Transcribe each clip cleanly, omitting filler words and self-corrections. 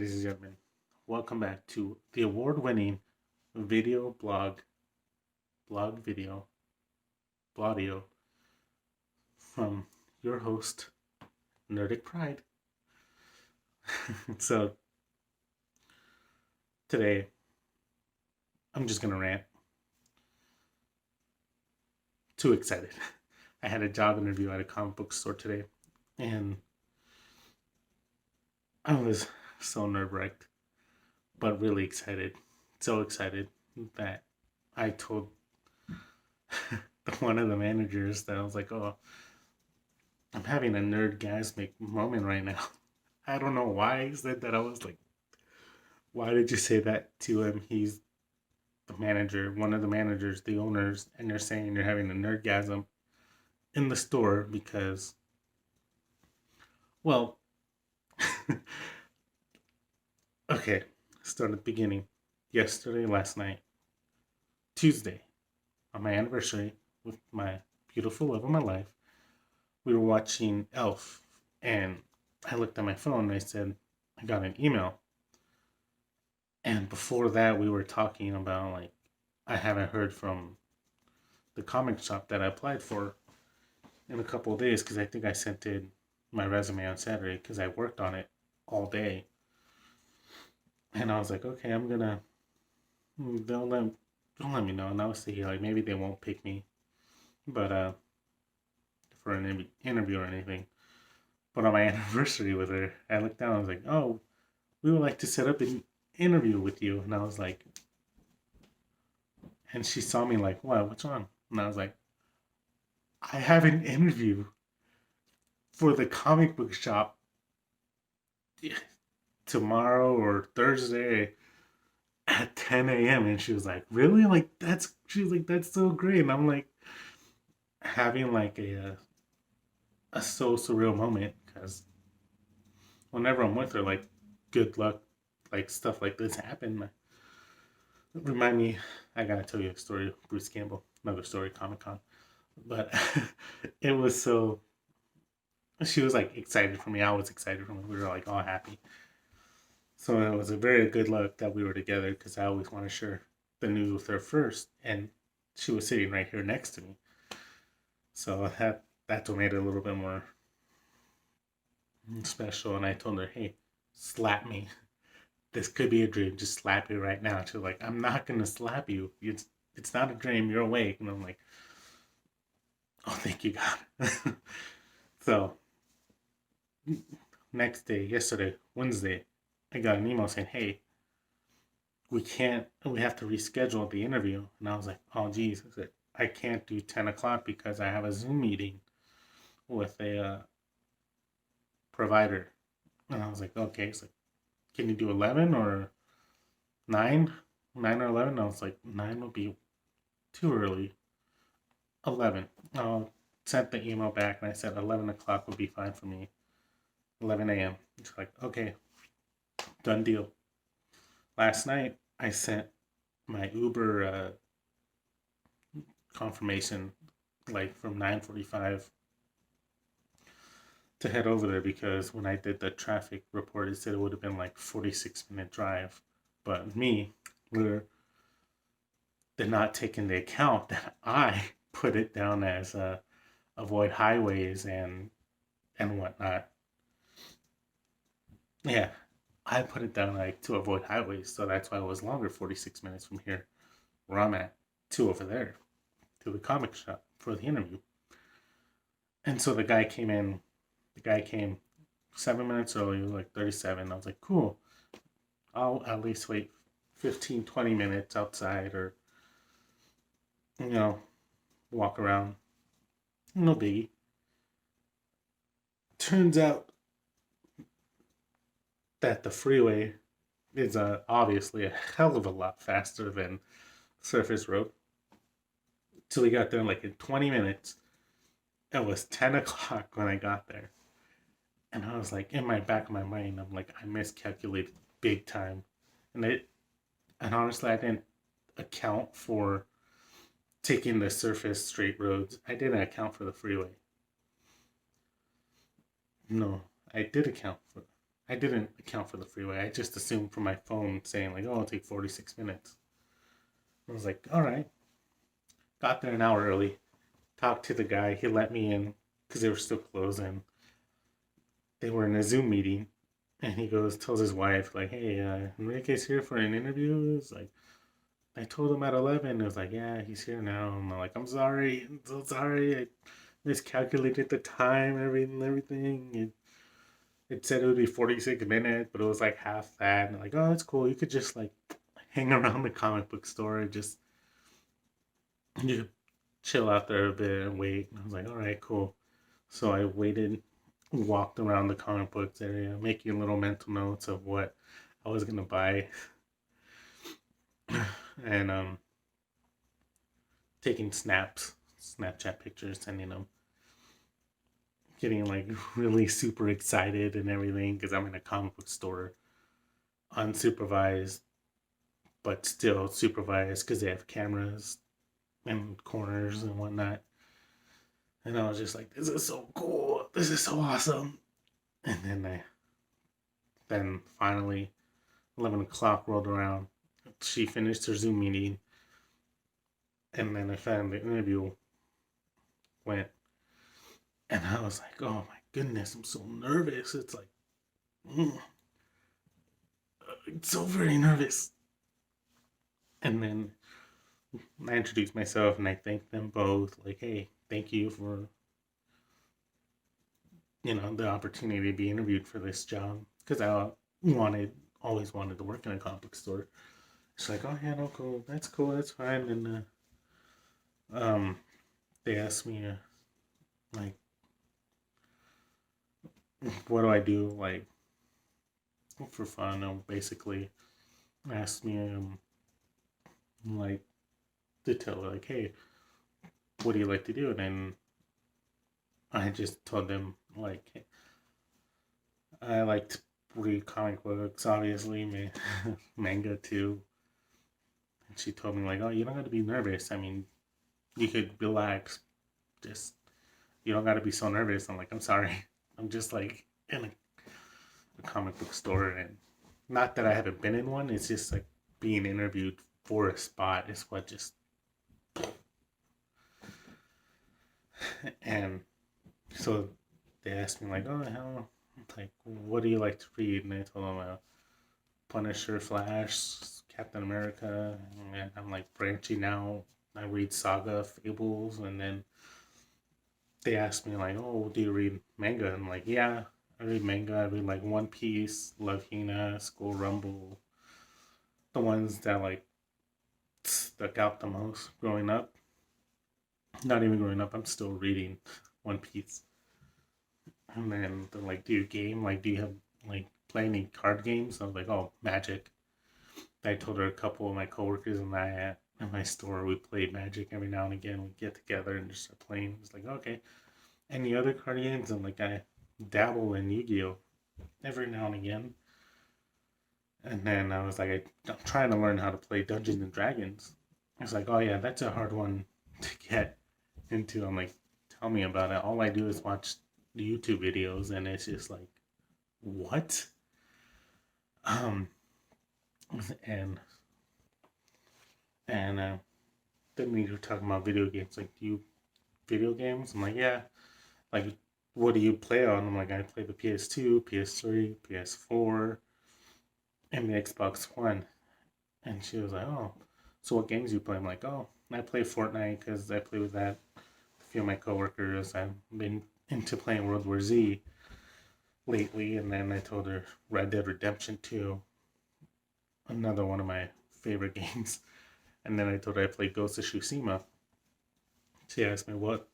ladies and gentlemen. Welcome back to the award-winning video blog video, Blodeo, from your host, Nerdic Pride. So today, I'm just gonna rant. Too excited. I had a job interview at a comic book store today, and I was so nerve-wracked, but really excited. So excited that I told one of the managers that I was like, "Oh, I'm having a nerdgasmic moment right now." I don't know why he said that. I was like, "Why did you say that to him? He's the manager, one of the managers, the owners, and you're saying you're having a nerdgasm in the store because, well, okay, start at the beginning. Yesterday, last night, Tuesday, on my anniversary with my beautiful love of my life, we were watching Elf, and I looked at my phone and I said, I got an email. And before that, we were talking about, like, I haven't heard from the comic shop that I applied for in a couple of days because I think I sent in my resume on Saturday because I worked on it all day. And I was like, okay, I'm gonna, don't let me know. And I was thinking, like, maybe they won't pick me, but, for an interview or anything. But on my anniversary with her, I looked down, I was like, oh, we would like to set up an interview with you. And I was like, and she saw me like, what? What's wrong? And I was like, I have an interview for the comic book shop tomorrow or Thursday at 10 a.m. And she was like, really? She was like, that's so great. And I'm like, having like a so surreal moment because whenever I'm with her, like, good luck, like, stuff like this happen. Remind me, I gotta tell you a story of Bruce Campbell, another story, Comic Con. But it was so, she was like excited for me. I was excited for me. We were like all happy. So it was a very good luck that we were together because I always want to share the news with her first. And she was sitting right here next to me. So that's what made it a little bit more special. And I told her, hey, slap me. This could be a dream. Just slap you right now. And she was like, I'm not going to slap you. It's not a dream. You're awake. And I'm like, oh, thank you, God. So next day, yesterday, Wednesday, I got an email saying, hey, we have to reschedule the interview. And I was like, oh, geez. I said, I can't do 10 o'clock because I have a Zoom meeting with a provider. And I was like, okay. It's like, can you do 11 or 9? 9 or 11? I was like, 9 would be too early. 11. I sent the email back and I said 11 o'clock would be fine for me. 11 a.m. It's like, okay, done deal. Last night, I sent my Uber confirmation like from 9:45 to head over there because when I did the traffic report, it said it would have been like 46-minute drive. But me, did not take into account that I put it down as avoid highways and whatnot. Yeah, I put it down like to avoid highways, so that's why it was longer, 46 minutes from here where I'm at to over there to the comic shop for the interview. And so the guy came 7 minutes early, like 37. I was like, cool. I'll at least wait 15, 20 minutes outside or, you know, walk around. No biggie. Turns out that the freeway is obviously a hell of a lot faster than surface road. So we got there like in 20 minutes. It was 10 o'clock when I got there. And I was like, in my back of my mind, I'm like, I miscalculated big time. And and honestly, I didn't account for taking the surface straight roads. I didn't account for the freeway. No, I did account for. I didn't account for the freeway. I just assumed from my phone saying like, "Oh, it'll take 46 minutes." I was like, "All right." Got there an hour early. Talked to the guy. He let me in because they were still closing. They were in a Zoom meeting, and he goes, tells his wife like, "Hey, Enrique's here for an interview." It's like, I told him at 11. It was like, "Yeah, he's here now." I'm like, "I'm sorry. I'm so sorry. I miscalculated the time, everything. It said it would be 46 minutes, but it was like half that." And like, "Oh, it's cool. You could just like hang around the comic book store and just you could chill out there a bit and wait." And I was like, "All right, cool." So I waited, walked around the comic books area, making little mental notes of what I was gonna buy, and taking snaps, Snapchat pictures, sending them, getting like really super excited and everything because I'm in a comic book store, unsupervised, but still supervised because they have cameras and corners and whatnot. And I was just like, "This is so cool. This is so awesome." And then finally, 11 o'clock rolled around. She finished her Zoom meeting, and then I found the interview went, and I was like, "Oh my goodness, I'm so nervous." It's like, mm, I'm so very nervous. And then I introduced myself and I thanked them both. Like, "Hey, thank you for the opportunity to be interviewed for this job because I wanted always wanted to work in a comic book store." She's like, "Oh yeah, no, cool. That's cool. That's fine." And um, they asked me like, "What do I do like for fun?" Basically asked me like to tell her like, "Hey, what do you like to do?" And then I just told them like, I like to read comic books, obviously, manga too. And she told me like, "Oh, you don't got to be nervous. I mean, you could relax. Just you don't got to be so nervous." I'm like, "I'm sorry. I'm just like in a comic book store, and not that I haven't been in one. It's just like being interviewed for a spot is what just." And so they asked me like, "Oh, how like what do you like to read?" And I told them Punisher, Flash, Captain America, and I'm like branching out. I read Saga, Fables, and then they asked me like, "Oh, do you read manga?" And I'm like, "Yeah, I read manga. I read like One Piece, Love Hina, School Rumble, the ones that like stuck out the most growing up. Not even growing up, I'm still reading One Piece." And then they're like, "Do you game? Like, do you have like play any card games?" I was like, "Oh, Magic." I told her a couple of my coworkers and I at my store we played Magic every now and again. We get together and just start playing. It's like, "Okay, any other card games?" And like I dabble in Yu-Gi-Oh every now and again. And then I was like, I'm trying to learn how to play Dungeons and Dragons. I was like, "Oh yeah, that's a hard one to get into." I'm like, "Tell me about it." All I do is watch YouTube videos, and it's just like, what? Um, and and then we were talking about video games. Like, "Do you video games?" I'm like, "Yeah." Like, "What do you play on?" I'm like, "I play the PS2, PS3, PS4, and the Xbox One." And she was like, "Oh, so what games you play?" I'm like, "Oh, I play Fortnite because I play with that. A few of my coworkers. I've been into playing World War Z lately." And then I told her Red Dead Redemption 2, another one of my favorite games. And then I told her I played Ghost of Tsushima. She asked me what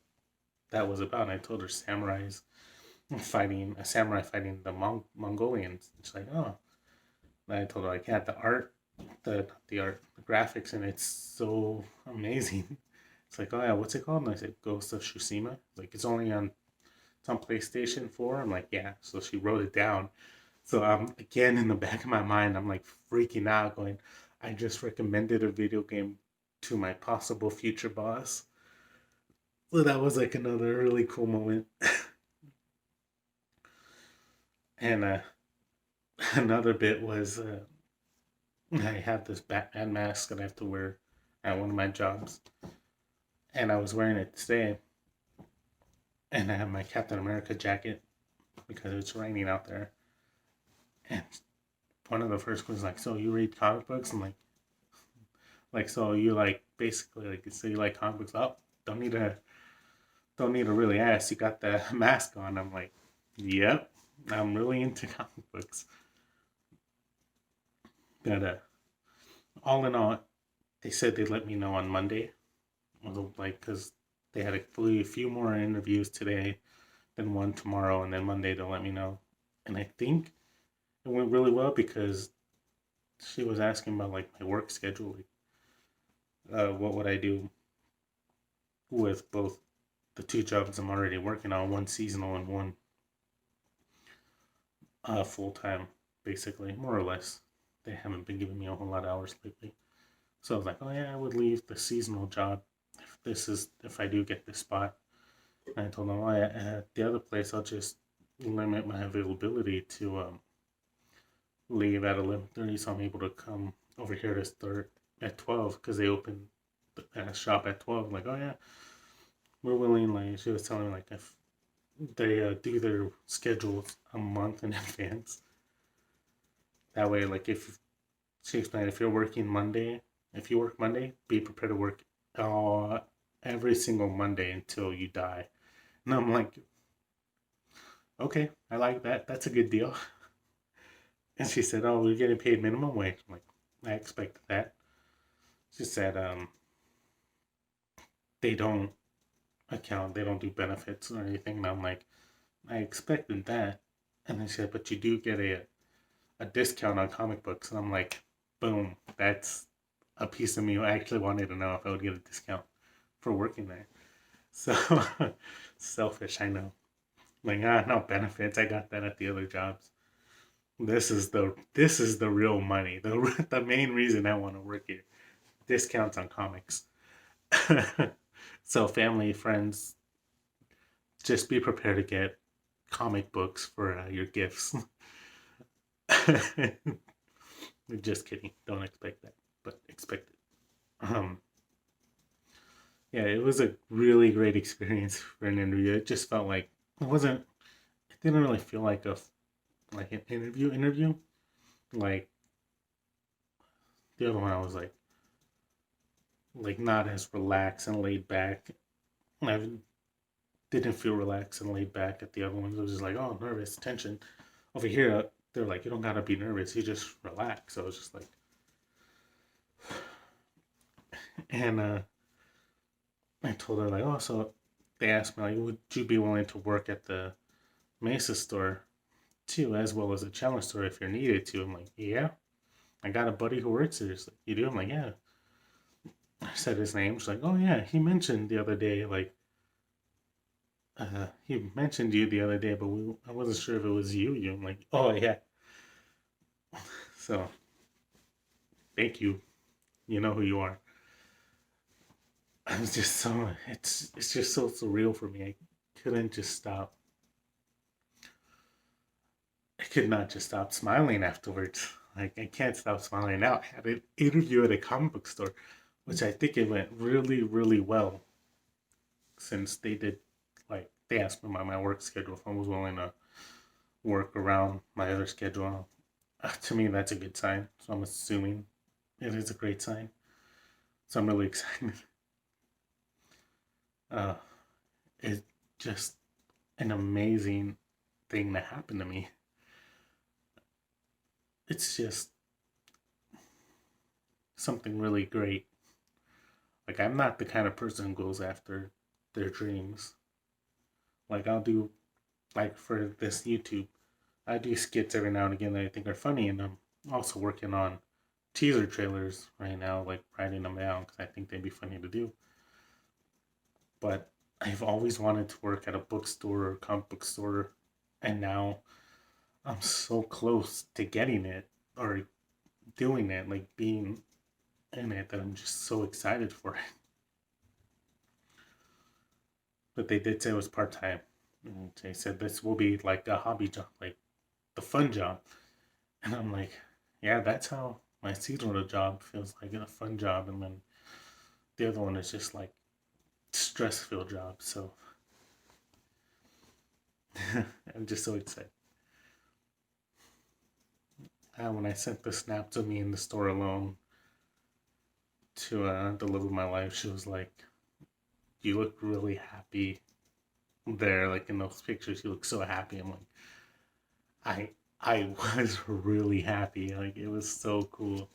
that was about. And I told her samurais fighting a samurai fighting the Mongolians. And she's like, "Oh." And I told her like, "Yeah, the art, the art, the graphics, and it's so amazing." It's like, "Oh yeah, what's it called?" And I said, "Ghost of Tsushima." Like, it's on PlayStation 4. I'm like, "Yeah." So she wrote it down. So I'm again in the back of my mind, I'm like freaking out, going, I just recommended a video game to my possible future boss. So that was like another really cool moment. And another bit was I have this Batman mask that I have to wear at one of my jobs, and I was wearing it today, and I have my Captain America jacket because it's raining out there. And one of the first was like, "So you read comic books?" I'm like, so you like basically like, so you like comic books? Oh, don't need to don't need to really ask. You got the mask on. I'm like, yep, I'm really into comic books. But all in all, they said they'd let me know on Monday. Like, because they had a few more interviews today, then one tomorrow, and then Monday they'll let me know. And I think it went really well because she was asking about like my work schedule, like what would I do with both the two jobs I'm already working on, one seasonal and one full time, basically, more or less. They haven't been giving me a whole lot of hours lately. So I was like, oh yeah, I would leave the seasonal job if I do get this spot. And I told them, oh yeah, at the other place, I'll just limit my availability to leave at 11:30, so I'm able to come over here to start at 12 because they open the shop at 12. I'm like, oh yeah, we're willing. Like she was telling me, like if they do their schedules a month in advance, that way, like if she explained, if you're working Monday, if you work Monday, be prepared to work uh, every single Monday until you die. And I'm like, okay, I like that. That's a good deal. And she said, oh, we're getting paid minimum wage. I'm like, I expected that. She said, they don't they don't do benefits or anything. And I'm like, I expected that. And they said, but you do get a discount on comic books. And I'm like, boom, that's a piece of me. I actually wanted to know if I would get a discount for working there. So selfish, I know. Like, no benefits. I got that at the other jobs. This is the real money. The main reason I want to work here. Discounts on comics. So family, friends, just be prepared to get comic books for your gifts. Just kidding. Don't expect that, but expect it. Yeah, it was a really great experience for an interview. It just felt like it wasn't. It didn't really feel like an interview. Like the other one, I was like not as relaxed and laid back. I didn't feel relaxed and laid back at the other ones. It was just like, oh, nervous, tension. Over here, they're like, you don't gotta be nervous. You just relax. So I was just like, and I told her like, oh, so they asked me like, would you be willing to work at the Mesa store too, as well as the Challenge store if you're needed to? I'm like, yeah. I got a buddy who works there. She's like, you do? I'm like, yeah. I said his name. She's like, oh yeah, he mentioned the other day, like, he mentioned you the other day, but I wasn't sure if it was you. I'm like, oh yeah. So thank you. You know who you are. I was just so it's just so surreal for me. I couldn't just stop. I could not just stop smiling afterwards. Like I can't stop smiling now. I had an interview at a comic book store, which I think it went really, really well since they did like they asked me about my work schedule if I was willing to work around my other schedule. To me, that's a good sign. So I'm assuming it is a great sign. So I'm really excited. Uh, it's just an amazing thing that happened to me. It's just something really great. Like I'm not the kind of person who goes after their dreams. Like I'll do like for this YouTube, I do skits every now and again that I think are funny, and I'm also working on teaser trailers right now, like writing them down because I think they'd be funny to do. But I've always wanted to work at a bookstore or comic book store, and now I'm so close to getting it or doing it, like being in it, that I'm just so excited for it. But they did say it was part time. They said this will be like a hobby job, like the fun job. And I'm like, yeah, that's how my seasonal job feels like, a fun job. And then the other one is just like stress filled job. So I'm just so excited. When I sent the snap to me in the store alone to deliver my life, she was like, "You look really happy there, like in those pictures. You look so happy." I'm like, I I was really happy. Like it was so cool.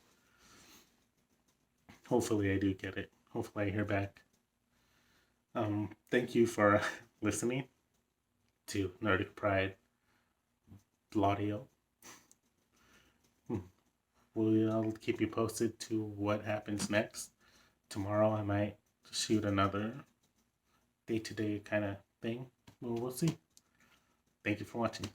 Hopefully, I do get it. Hopefully, I hear back. Thank you for listening to Nordic Pride Blodeo. We'll keep you posted to what happens next. Tomorrow, I might shoot another day to day kind of thing. We'll see. Thank you for watching.